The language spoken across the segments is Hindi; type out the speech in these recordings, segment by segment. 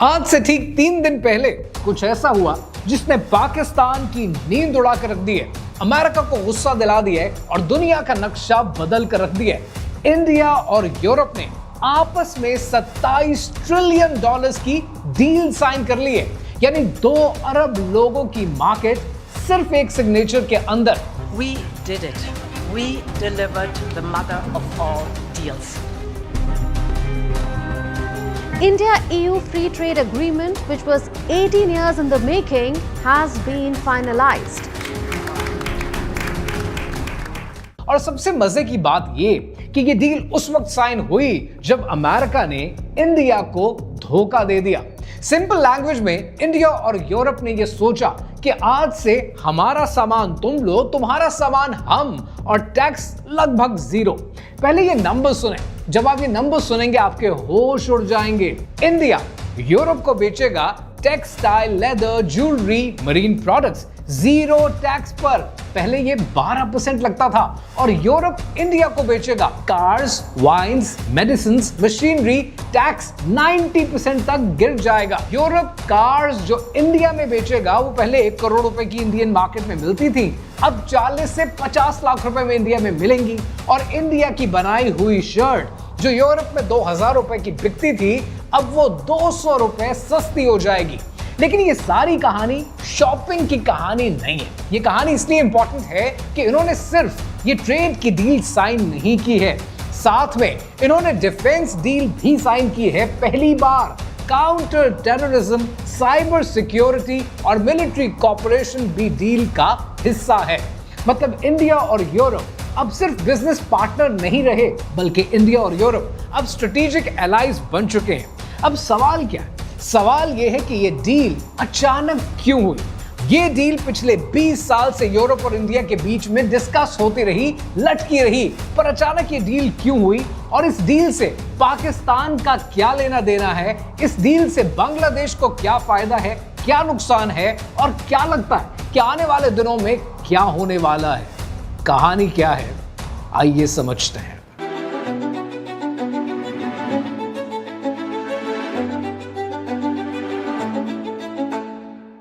आज से ठीक 3 दिन पहले कुछ ऐसा हुआ जिसने पाकिस्तान की नींद उड़ा कर रख दी है, अमेरिका को गुस्सा दिला दिया है और दुनिया का नक्शा बदल कर रख दिया है। इंडिया और यूरोप ने आपस में 27 ट्रिलियन डॉलर्स की डील साइन कर ली है, यानी 2 अरब लोगों की मार्केट सिर्फ एक सिग्नेचर के अंदर। We did it. We delivered the mother of all deals. India-EU free trade agreement, which was 18 years in the making, has been finalized. और सबसे मजे की बात ये कि ये डील उस वक्त साइन हुई जब अमेरिका ने इंडिया को धोखा दे दिया। सिंपल लैंग्वेज में इंडिया और यूरोप ने ये सोचा कि आज से हमारा सामान तुम लो, तुम्हारा सामान हम, और टैक्स लगभग 0। पहले ये नंबर सुने, जब आप ये नंबर सुनेंगे आपके होश उड़ जाएंगे। इंडिया यूरोप को बेचेगा textile, leather, jewellery, marine products 0 tax पर। पहले ये 12% लगता था। और यूरोप इंडिया को बेचेगा cars, wines, medicines, machinery, tax 90% तक गिर जाएगा। यूरोप कार्स जो इंडिया में बेचेगा वो पहले 1 करोड़ रुपए की इंडियन मार्केट में मिलती थी, अब 40 से 50 लाख रुपए में इंडिया में मिलेंगी। और इंडिया की बनाई हुई शर्ट जो यूरोप में 2000 रुपए की बिकती थी, अब वो 200 रुपए सस्ती हो जाएगी। लेकिन ये सारी कहानी शॉपिंग की कहानी नहीं है। ये कहानी इसलिए इंपॉर्टेंट है कि इन्होंने सिर्फ ये ट्रेड की डील साइन नहीं की है, साथ में इन्होंने डिफेंस डील भी साइन की है। पहली बार काउंटर टेररिज्म, साइबर सिक्योरिटी और मिलिट्री कॉपरेशन भी डील का हिस्सा है। मतलब इंडिया और यूरोप अब सिर्फ बिजनेस पार्टनर नहीं रहे, बल्कि इंडिया और यूरोप अब स्ट्रेटेजिक एलाइज बन चुके हैं। अब सवाल क्या है? सवाल यह है कि यह डील अचानक क्यों हुई? ये डील पिछले 20 साल से यूरोप और इंडिया के बीच में डिस्कस होती रही, लटकी रही, पर अचानक ये डील क्यों हुई? और इस डील से पाकिस्तान का क्या लेना देना है? इस डील से बांग्लादेश को क्या फायदा है, क्या नुकसान है, और क्या लगता है कि आने वाले दिनों में क्या होने वाला है? कहानी क्या है, आइए समझते हैं।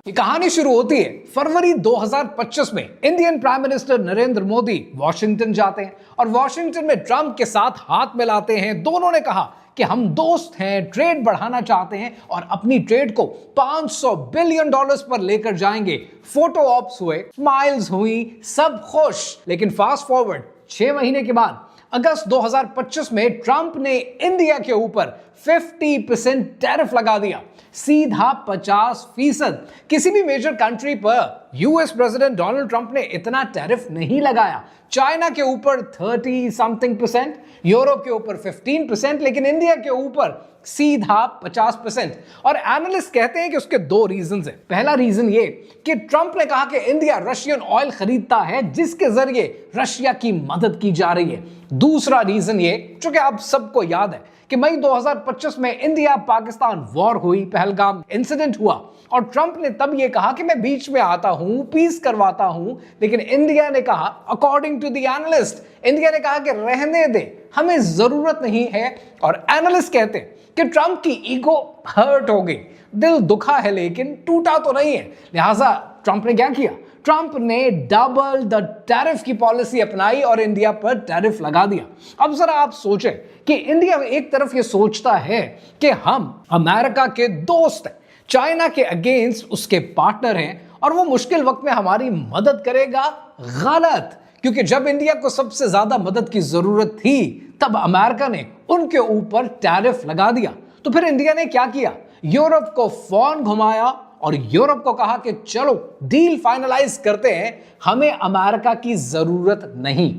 कहानी शुरू होती है फरवरी 2025 में। Indian prime minister Narendra Modi Washington जाते हैं और वॉशिंगटन में ट्रंप के साथ हाथ मिलाते हैं। दोनों ने कहा कि हम दोस्त हैं, ट्रेड बढ़ाना चाहते हैं और अपनी ट्रेड को $500 बिलियन पर लेकर जाएंगे। फोटो ऑप्स हुए, स्माइल्स हुई, सब खुश। लेकिन फास्ट फॉरवर्ड 6 महीने के बाद अगस्त 2025 में ट्रंप ने इंडिया के ऊपर 50% टैरिफ लगा दिया, सीधा 50%। किसी भी मेजर कंट्री पर यूएस प्रेसिडेंट डोनाल्ड ट्रंप ने इतना टैरिफ नहीं लगाया। चाइना के ऊपर 30% यूरोप के ऊपर 15%, लेकिन इंडिया के ऊपर सीधा 50%। और एनालिस्ट कहते हैं कि उसके 2 रीजंस हैं। पहला रीजन ये कि ट्रंप ने कहा कि इंडिया रशियन ऑयल खरीदता है, जिसके जरिए रशिया की मदद की जा रही है। दूसरा रीजन ये, जो कि आप सबको याद है, कि मई 2025 में इंडिया पाकिस्तान वॉर हुई, पहलगाम इंसिडेंट हुआ और ट्रंप ने तब ये कहा कि मैं बीच में आता हूं, पीस करवाता हूं। लेकिन इंडिया ने कहा, according to the analyst, India ने कहा कि रहने दे, हमें जरूरत नहीं है। और एनालिस्ट कहते हैं कि ट्रंप की ईगो हर्ट हो गई, दिल दुखा है लेकिन टूटा तो नहीं है। लिहाजा ट्रंप ने क्या किया? ट्रंप ने डबल द टैरिफ की पॉलिसी अपनाई और इंडिया पर टैरिफ लगा दिया। अब जरा आप सोचें कि इंडिया एक तरफ ये सोचता है कि हम अमेरिका के दोस्त हैं, चाइना के अगेंस्ट उसके पार्टनर हैं और वो मुश्किल वक्त में हमारी मदद करेगा। गलत, क्योंकि जब इंडिया को सबसे ज्यादा मदद की जरूरत थी तब अमेरिका ने उनके ऊपर टैरिफ लगा दिया। तो फिर इंडिया ने क्या किया? यूरोप को फोन घुमाया और यूरोप को कहा कि चलो डील फाइनलाइज करते हैं, हमें अमेरिका की जरूरत नहीं।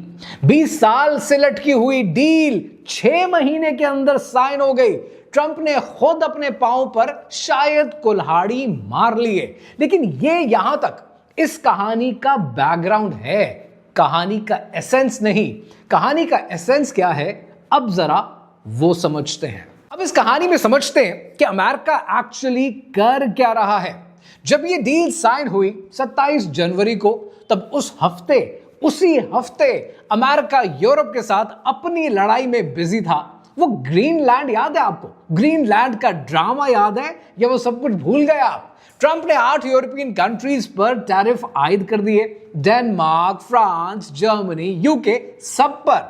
20 साल से लटकी हुई डील 6 महीने के अंदर साइन हो गई। ट्रंप ने खुद अपने पांव पर शायद कुल्हाड़ी मार ली है। लेकिन ये यहां तक इस कहानी का बैकग्राउंड है, कहानी का एसेंस नहीं। कहानी का एसेंस क्या है, अब जरा वो समझते हैं। अब इस कहानी में समझते हैं कि अमेरिका एक्चुअली कर क्या रहा है। जब ये डील साइन हुई 27 जनवरी को, तब उसी हफ्ते अमेरिका यूरोप के साथ अपनी लड़ाई में बिजी था। वो ग्रीनलैंड याद है आपको? ग्रीनलैंड का ड्रामा याद है या वो सब कुछ भूल गए आप? ट्रंप ने 8 यूरोपियन कंट्रीज पर टैरिफ आयद कर दिए। डेनमार्क, फ्रांस, जर्मनी, यूके, सब पर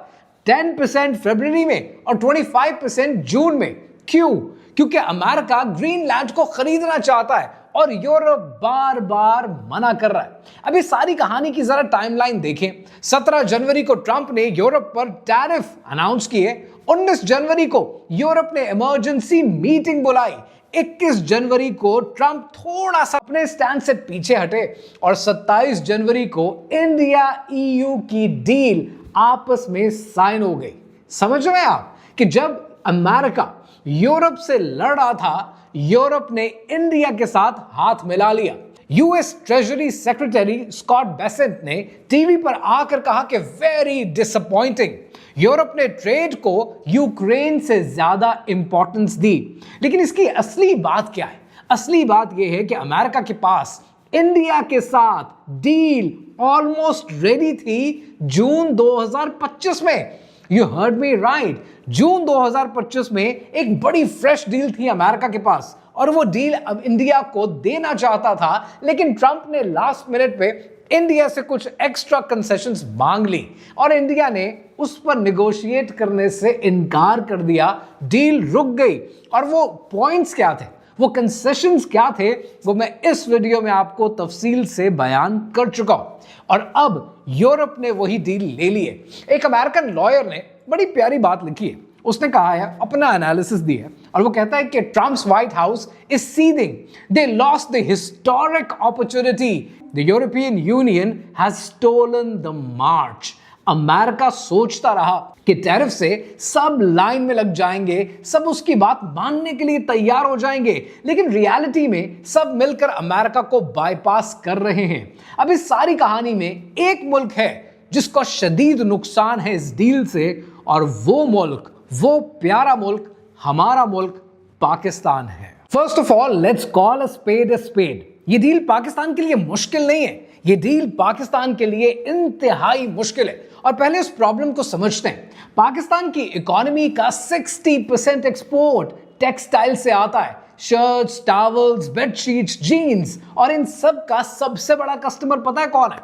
10% फरवरी में और 25% जून में। क्यों? क्योंकि अमेरिका ग्रीनलैंड को खरीदना चाहता है और यूरोप बार बार मना कर रहा है। अभी सारी कहानी की जरा टाइमलाइन देखें। 17 जनवरी को ट्रंप ने यूरोप पर टैरिफ अनाउंस किए। 19 जनवरी को यूरोप ने इमरजेंसी मीटिंग बुलाई। 21 जनवरी को ट्रंप थोड़ा सा अपने स्टैंड से पीछे हटे और 27 जनवरी को इंडिया EU की डील आपस में साइन हो गई। समझ रहे हैं आप कि जब अमेरिका यूरोप से लड़ रहा था, यूरोप ने इंडिया के साथ हाथ मिला लिया। US treasury secretary Scott Bessent ने टीवी पर आकर कहा कि वेरी डिसअपॉइंटिंग, यूरोप ने ट्रेड को यूक्रेन से ज्यादा इंपॉर्टेंस दी। लेकिन इसकी असली बात क्या है? असली बात यह है कि अमेरिका के पास इंडिया के साथ डील ऑलमोस्ट रेडी थी जून 2025 में। यू हर्ड मी राइट, जून 2025 में एक बड़ी फ्रेश डील थी अमेरिका के पास और वो डील अब इंडिया को देना चाहता था। लेकिन ट्रंप ने लास्ट मिनट पे इंडिया से कुछ एक्स्ट्रा कंसेशंस मांग ली और इंडिया ने उस पर निगोशिएट करने से इनकार कर दिया। डील रुक गई। और वो पॉइंट्स क्या थे, वो कंसेशंस क्या थे, वो मैं इस वीडियो में आपको तफसील से बयान कर चुका हूं। और अब यूरोप ने वही डील ले ली है। एक अमेरिकन लॉयर ने बड़ी प्यारी बात लिखी है। उसने कहा है, अपना एनालिसिस दिया और वो कहता है कि Trump's White House is seething, they lost the historic opportunity, the European Union has stolen the march. America सोचता रहा कि टैरिफ से सब लाइन में लग जाएंगे, सब उसकी बात मानने के लिए तैयार हो जाएंगे, लेकिन रियलिटी में सब मिलकर अमेरिका को बाईपास कर रहे हैं। अब इस सारी कहानी में एक मुल्क है जिसको शदीद नुकसान है इस डील से, और वो मुल्क, वो प्यारा मुल्क, हमारा मुल्क पाकिस्तान है। First of all let's call a spade. ये डील पाकिस्तान के लिए मुश्किल नहीं है, ये डील पाकिस्तान के लिए इंतहाई मुश्किल है। और पहले उस प्रॉब्लम को समझते हैं। पाकिस्तान की इकोनॉमी का 60% एक्सपोर्ट टेक्सटाइल से आता है। शर्ट्स, टॉवल्स, बेडशीट्स, जीन्स, और इन सब का सबसे बड़ा कस्टमर पता है कौन है?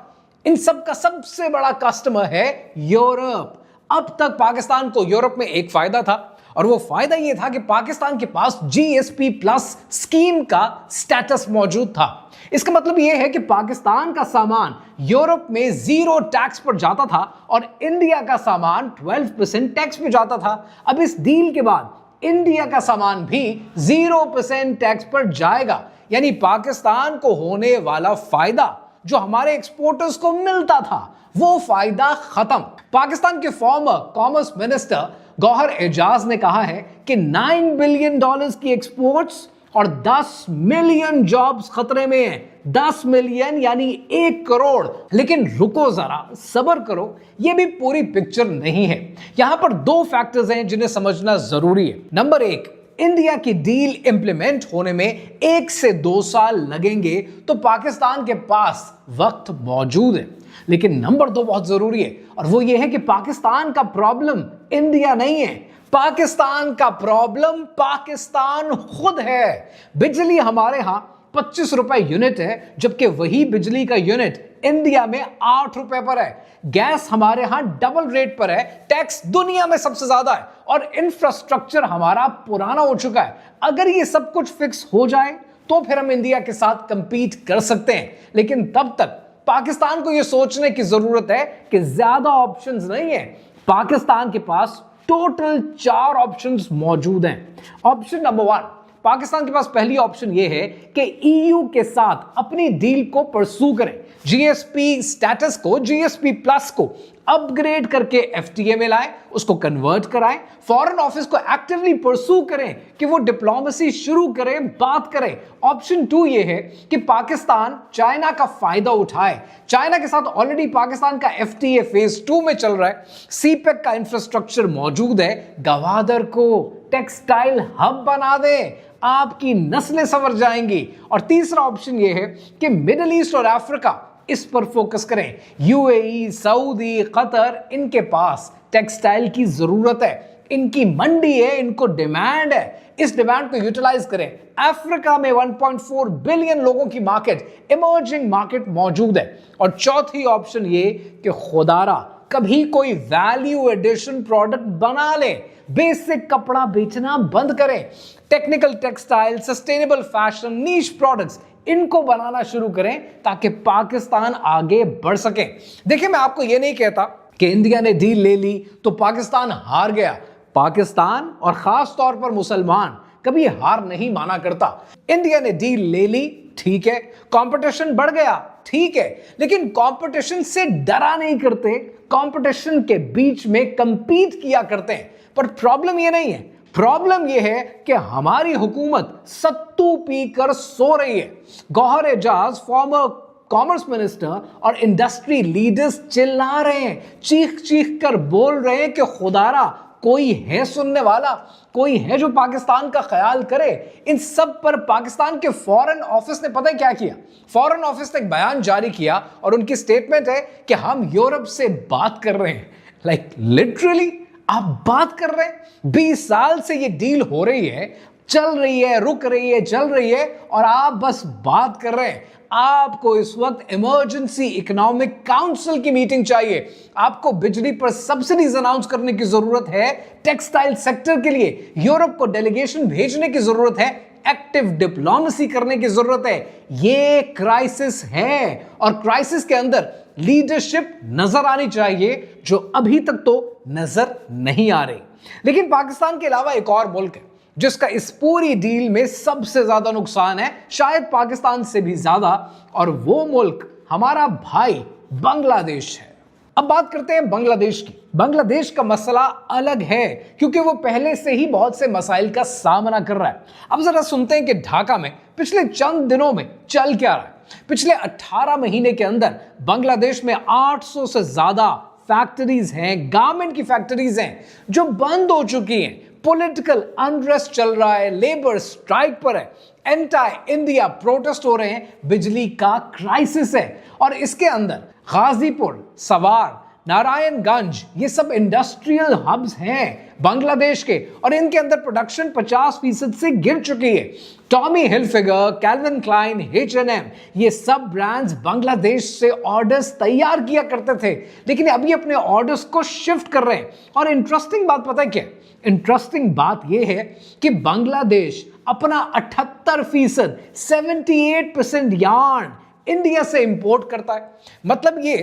इन सब का सबसे बड़ा कस्टमर है यूरोप। अब तक पाकिस्तान को यूरोप में एक फायदा था और वो फायदा ये था कि पाकिस्तान के पास GSP+ स्कीम का स्टेटस मौजूद था। इसका मतलब ये है कि पाकिस्तान का सामान यूरोप में 0 टैक्स पर जाता था और इंडिया का सामान 12% टैक्स पे जाता था। अब इस डील के बाद इंडिया का सामान भी 0% टैक्स पर जाएगा, यानी पाकिस्तान को होने वाला फायदा जो हमारे एक्सपोर्टर्स को मिलता था वो फायदा खत्म। पाकिस्तान के former commerce minister Gauhar Ejaz ने कहा है कि $9 बिलियन की एक्सपोर्ट्स और 10 मिलियन जॉब्स खतरे में हैं। 10 मिलियन यानी 1 करोड़। लेकिन रुको जरा, सब्र करो, यह भी पूरी पिक्चर नहीं है। यहां पर 2 फैक्टर्स हैं जिन्हें समझना जरूरी है। नंबर 1, इंडिया की डील इंप्लीमेंट होने में 1 से 2 साल लगेंगे, तो पाकिस्तान के पास वक्त मौजूद है। लेकिन नंबर 2 बहुत जरूरी है और वो ये है कि पाकिस्तान का प्रॉब्लम इंडिया नहीं है, पाकिस्तान का प्रॉब्लम पाकिस्तान खुद है। बिजली हमारे यहां 25 रुपए यूनिट है, जबकि वही बिजली का यूनिट इंडिया में 8 रुपए पर है। गैस हमारे यहां डबल रेट पर है, टैक्स दुनिया में सबसे ज्यादा है और इंफ्रास्ट्रक्चर हमारा पुराना हो चुका है। अगर ये सब कुछ फिक्स हो जाए तो फिर हम इंडिया के साथ कंपीट कर सकते हैं, लेकिन तब तक पाकिस्तान को यह सोचने की जरूरत है कि ज्यादा ऑप्शंस नहीं है। पाकिस्तान के पास टोटल 4 ऑप्शंस मौजूद हैं। ऑप्शन नंबर 1, पाकिस्तान के पास पहली ऑप्शन यह है कि EU के साथ अपनी डील को परसू करें, GSP स्टेटस को, GSP+ को अपग्रेड करके FTA में लाएं, उसको कन्वर्ट कराएं, फॉरेन ऑफिस को एक्टिवली परसू करें कि वो डिप्लोमेसी शुरू करें, बात करें। ऑप्शन 2 ये है कि पाकिस्तान चाइना का फायदा उठाए। चाइना के साथ ऑलरेडी पाकिस्तान का FTA फेज 2 में चल रहा है, CPEC का इंफ्रास्ट्रक्चर मौजूद है। गवादर को टेक्सटाइल हब बना दें, आपकी नस्लें संवर जाएंगी। और तीसरा ऑप्शन यह है कि मिडिल ईस्ट और अफ्रीका, इस पर फोकस करें। UAE, सऊदी, कतर, इनके पास टेक्सटाइल की जरूरत है। इनकी मंडी है, इनको डिमांड है, इस डिमांड को यूटिलाइज करें। अफ्रीका में 1.4 बिलियन लोगों की मार्केट, इमर्जिंग मार्केट मौजूद है। और चौथी ऑप्शन ये कि खुदारा कभी कोई वैल्यू एडिशन प्रोडक्ट बना ले, बेसिक कपड़ा बेचना बंद करें, टेक्निकल टेक्सटाइल, सस्टेनेबल फैशन, नीश प्रोडक्ट्स इनको बनाना शुरू करें ताकि पाकिस्तान आगे बढ़ सके। देखिए, मैं आपको यह नहीं कहता कि इंडिया ने डील ले ली तो पाकिस्तान हार गया। पाकिस्तान और खास तौर पर मुसलमान कभी हार नहीं माना करता। इंडिया ने डील ले ली, ठीक है, कंपटीशन बढ़ गया, ठीक है, लेकिन कंपटीशन से डरा नहीं करते, कंपटीशन के बीच में कंपीट किया करते हैं। पर प्रॉब्लम ये नहीं है, प्रॉब्लम यह है कि हमारी हुकूमत सत्तू पीकर सो रही है। Gauhar Ejaz, former commerce minister और इंडस्ट्री लीडर्स चिल्ला रहे हैं, चीख चीख कर बोल रहे हैं कि खुदारा कोई है सुनने वाला, कोई है जो पाकिस्तान का ख्याल करे। इन सब पर पाकिस्तान के फॉरेन ऑफिस ने पता है क्या किया? फॉरेन ऑफिस ने एक बयान जारी किया और उनकी स्टेटमेंट है कि हम यूरोप से बात कर रहे हैं। लाइक लिटरली आप बात कर रहे हैं? 20 साल से ये डील हो रही है, चल रही है, रुक रही है, चल रही है, और आप बस बात कर रहे हैं। आपको इस वक्त इमरजेंसी इकोनॉमिक काउंसिल की मीटिंग चाहिए। आपको बिजली पर सब्सिडीज अनाउंस करने की जरूरत है। टेक्सटाइल सेक्टर के लिए यूरोप को डेलीगेशन भेजने की जरूरत है। एक्टिव डिप्लोमेसी करने की जरूरत है। ये क्राइसिस है और क्राइसिस के अंदर लीडरशिप नजर आनी चाहिए, जो अभी तक तो नजर नहीं आ रही। लेकिन पाकिस्तान के अलावा एक और मुल्क है जिसका इस पूरी डील में सबसे ज्यादा नुकसान है, शायद पाकिस्तान से भी ज्यादा, और वो मुल्क हमारा भाई बांग्लादेश है। अब बात करते हैं बांग्लादेश की। बांग्लादेश का मसला अलग है क्योंकि वो पहले से ही बहुत से मसाइल का सामना कर रहा है। अब जरा सुनते हैं कि ढाका में पिछले चंद दिनों में चल क्या रहा है। पिछले 18 महीने के अंदर बांग्लादेश में 800 से ज्यादा फैक्ट्रीज हैं, गारमेंट की फैक्ट्रीज हैं जो बंद हो चुकी हैं। पॉलिटिकल अनरेस्ट चल रहा है, लेबर स्ट्राइक पर है, एंटी इंडिया प्रोटेस्ट हो रहे हैं, बिजली का क्राइसिस है। और इसके अंदर गाजीपुर, सवार, नारायणगंज, ये सब इंडस्ट्रियल हब्स हैं बांग्लादेश के, और इनके अंदर प्रोडक्शन 50% से गिर चुकी है। Tommy Hilfiger, kelvin Kline, H&M, ये सब ब्रांड्स बांग्लादेश से ऑर्डर्स तैयार किया करते थे, लेकिन अभी अपने ऑर्डर्स को शिफ्ट कर रहे हैं। और इंटरेस्टिंग बात पता है क्या? इंटरेस्टिंग बात यह है कि बांग्लादेश अपना 78%, 78% यार्न इंडिया से इंपोर्ट करता है। मतलब ये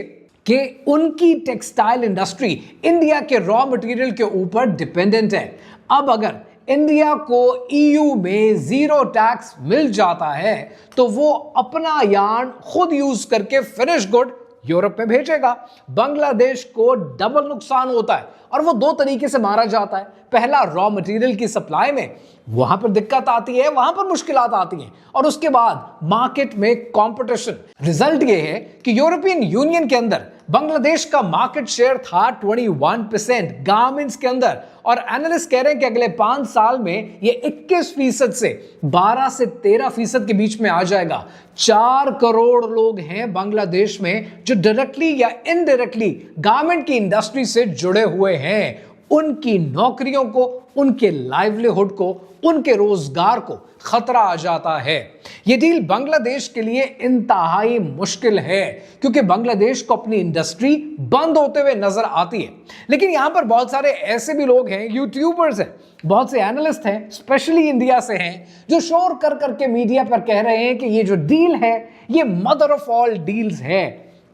कि उनकी टेक्सटाइल इंडस्ट्री इंडिया के रॉ मटेरियल के ऊपर डिपेंडेंट है। अब अगर इंडिया को EU में 0 टैक्स मिल जाता है तो वो अपना यार्न खुद यूज करके फिनिश गुड यूरोप में भेजेगा। बांग्लादेश को डबल नुकसान होता है और वो 2 तरीके से मारा जाता है। पहला, रॉ मटेरियल की सप्लाई में वहां पर दिक्कत आती है, वहां पर मुश्किलात आती हैं, और उसके बाद मार्केट में कंपटीशन। रिजल्ट ये है कि यूरोपियन यूनियन के अंदर बांग्लादेश का मार्केट शेयर था 21% गारमेंट्स के अंदर, और एनालिस्ट कह रहे हैं कि अगले 5 साल में ये 21% से 12 से 13% के बीच में आ जाएगा। 4 करोड़ लोग हैं बांग्लादेश में जो डायरेक्टली या इनडायरेक्टली गारमेंट की इंडस्ट्री से जुड़े हुए हैं। उनकी नौकरियों को, उनके लाइवलीहुड को, उनके रोजगार को खतरा आ जाता है। यह डील बांग्लादेश के लिए इंतहाई मुश्किल है क्योंकि बांग्लादेश को अपनी इंडस्ट्री बंद होते हुए नजर आती है। लेकिन यहां पर बहुत सारे ऐसे भी लोग हैं, यूट्यूबर्स हैं, बहुत से एनालिस्ट हैं, स्पेशली इंडिया से हैं, जो शोर कर करके मीडिया पर कह रहे हैं कि ये जो डील है ये मदर ऑफ ऑल डील्स है।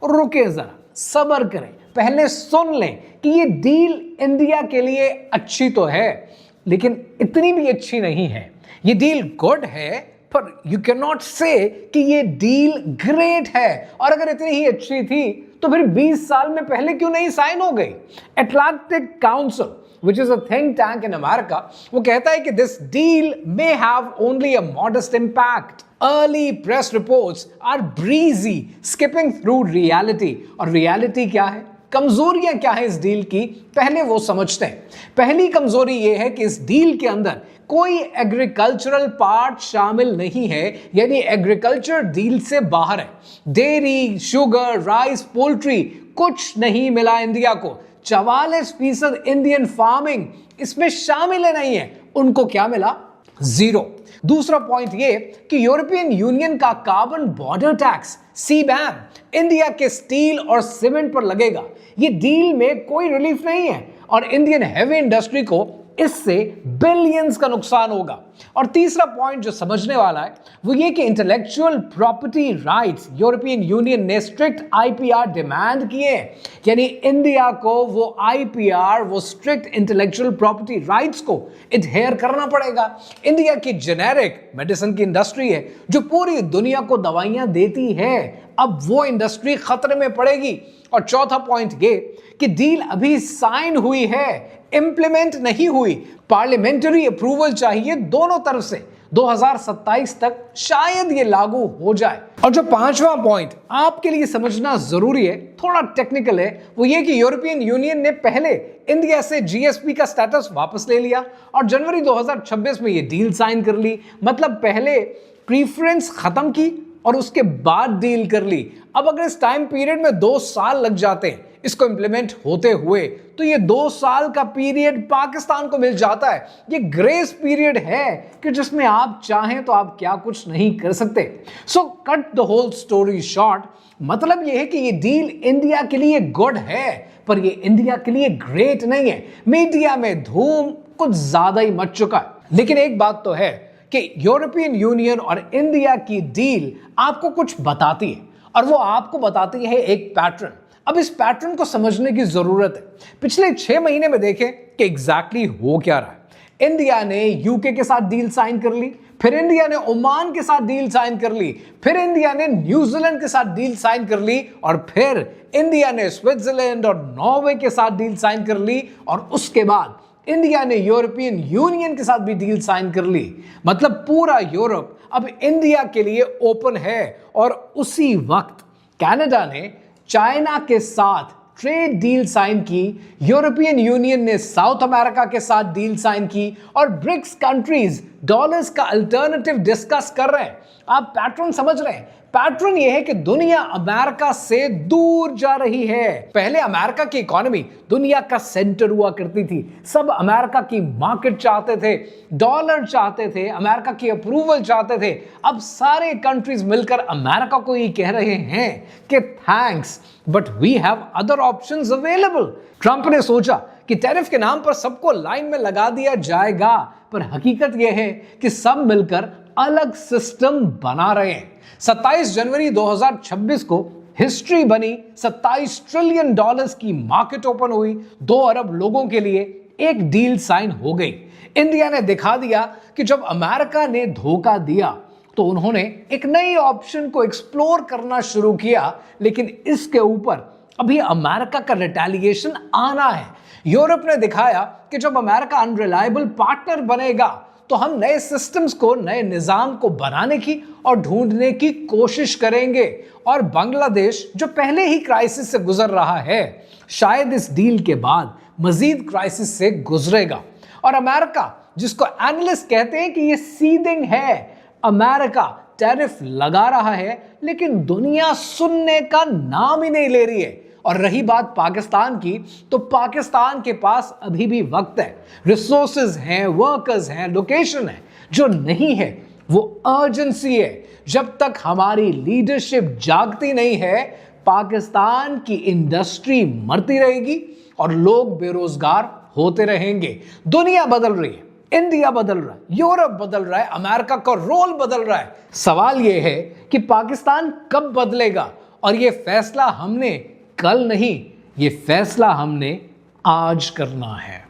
रुके जरा, सब्र करें, पहले सुन लें कि ये डील इंडिया के लिए अच्छी तो है लेकिन इतनी भी अच्छी नहीं है। ये डील गुड है पर यू कैन नॉट से कि ये डील ग्रेट है। और अगर इतनी ही अच्छी थी तो फिर 20 साल में पहले क्यों नहीं साइन हो गई? Atlantic council, which is a think tank in America, वो कहता है कि this deal may have only a modest impact. Early press reports are breezy, skipping through reality. और reality क्या है? कमजोरियां क्या है इस डील की? पहले वो समझते हैं। पहली कमजोरी ये है कि इस डील के अंदर कोई एग्रीकल्चरल पार्ट शामिल नहीं है, यानी एग्रीकल्चर डील से बाहर है। डेयरी, शुगर, राइस, पोल्ट्री कुछ नहीं मिला इंडिया को। 44% इंडियन फार्मिंग इसमें शामिल नहीं है, उनको क्या मिला? 0। दूसरा पॉइंट ये कि यूरोपियन यूनियन का carbon border tax CBAM India के स्टील और सीमेंट पर लगेगा। ये डील में कोई रिलीफ नहीं है और इंडियन हेवी इंडस्ट्री को इससे बिलियंस का नुकसान होगा। और तीसरा पॉइंट जो समझने वाला है वो ये कि intellectual property rights European union ने स्ट्रिक्ट IPR डिमांड किए हैं, यानी इंडिया को वो IPR, वो स्ट्रिक्ट इंटेलेक्चुअल प्रॉपर्टी राइट्स को एडहेयर करना पड़ेगा। इंडिया की जेनेरिक मेडिसिन की इंडस्ट्री है जो पूरी दुनिया को दवाइयां देती है, अब वो इंडस्ट्री खतरे में पड़ेगी। और चौथा पॉइंट ये कि डील अभी साइन हुई है, इंप्लीमेंट नहीं हुई, पार्लियामेंट्री अप्रूवल चाहिए दोनों तरफ से। 2027 तक शायद ये लागू हो जाए। और जो पांचवा पॉइंट आपके लिए समझना जरूरी है, थोड़ा टेक्निकल है, वो ये कि यूरोपियन यूनियन ने पहले इंडिया से GSP का स्टेटस वापस ले लिया और जनवरी 2026 में ये डील साइन कर ली। मतलब पहले प्रीफरेंस खत्म की और उसके बाद डील कर ली। अब अगर इस टाइम पीरियड में 2 साल लग जाते हैं इसको इंप्लीमेंट होते हुए, तो ये 2 साल का पीरियड पाकिस्तान को मिल जाता है। ये ग्रेस पीरियड है कि जिसमें आप चाहें तो आप क्या कुछ नहीं कर सकते। So cut the whole story short, मतलब ये है कि ये डील इंडिया के लिए गुड है, पर ये इंडिया के लिए ग्रेट नहीं है। मीडिया में धूम कुछ ज्यादा ही मच चुका है। लेकिन एक बात तो है कि यूरोपियन यूनियन और इंडिया की डील आपको कुछ बताती है और वो आपको बताती है एक पैटर्न। अब इस पैटर्न को समझने की जरूरत है। पिछले 6 महीने में देखें कि एग्जैक्टली हो क्या रहा है। इंडिया ने यूके के साथ डील साइन कर ली, फिर इंडिया ने ओमान के साथ डील साइन कर ली, फिर इंडिया ने न्यूजीलैंड के साथ डील साइन कर ली, और फिर इंडिया ने स्विट्जरलैंड और नॉर्वे के साथ डील साइन कर ली, और उसके बाद इंडिया ने यूरोपियन यूनियन के साथ भी डील साइन कर ली। मतलब पूरा यूरोप अब इंडिया के लिए ओपन है। और उसी वक्त कनाडा ने चाइना के साथ ट्रेड डील साइन की, यूरोपियन यूनियन ने साउथ अमेरिका के साथ डील साइन की, और ब्रिक्स कंट्रीज डॉलर्स का अल्टरनेटिव डिस्कस कर रहे हैं। आप पैटर्न समझ रहे हैं? पैटर्न यह है कि दुनिया अमेरिका से दूर जा रही है। पहले अमेरिका की इकोनॉमी दुनिया का सेंटर हुआ करती थी, सब अमेरिका की मार्केट चाहते थे, डॉलर चाहते थे, अमेरिका की अप्रूवल चाहते थे। अब सारे कंट्रीज मिलकर अमेरिका को ये कह रहे हैं कि thanks but we have other options available. Trump ने सोचा कि टैरिफ के नाम पर सबको लाइन में लगा दिया जाएगा, पर हकीकत यह है कि सब मिलकर अलग सिस्टम बना रहे हैं। 27 जनवरी 2026 को हिस्ट्री बनी। 27 ट्रिलियन डॉलर्स की मार्केट ओपन हुई, 2 अरब लोगों के लिए एक डील साइन हो गई। इंडिया ने दिखा दिया कि जब अमेरिका ने धोखा दिया तो उन्होंने एक नई ऑप्शन को एक्सप्लोर करना शुरू किया, लेकिन इसके ऊपर अभी अमेरिका का रिटेलिएशन आना है। यूरोप ने दिखाया कि जब अमेरिका अनरिलायबल पार्टनर बनेगा तो हम नए सिस्टम्स को, नए निजाम को बनाने की और ढूंढने की कोशिश करेंगे। और बांग्लादेश जो पहले ही क्राइसिस से गुजर रहा है, शायद इस डील के बाद मजीद क्राइसिस से गुजरेगा। और अमेरिका, जिसको एनालिस्ट कहते हैं कि ये सीदिंग है, अमेरिका टैरिफ लगा रहा है लेकिन दुनिया सुनने का नाम ही नहीं ले रही है। और रही बात पाकिस्तान की, तो पाकिस्तान के पास अभी भी वक्त है, रिसोर्सेज हैं, वर्कर्स हैं, लोकेशन है। जो नहीं है वो अर्जेंसी है। जब तक हमारी लीडरशिप जागती नहीं है, पाकिस्तान की इंडस्ट्री मरती रहेगी और लोग बेरोजगार होते रहेंगे। दुनिया बदल रही है, इंडिया बदल रहा है, यूरोप बदल रहा है, अमेरिका का रोल बदल रहा है। सवाल यह है कि पाकिस्तान कब बदलेगा? और यह फैसला हमने कल नहीं, ये फैसला हमने आज करना है।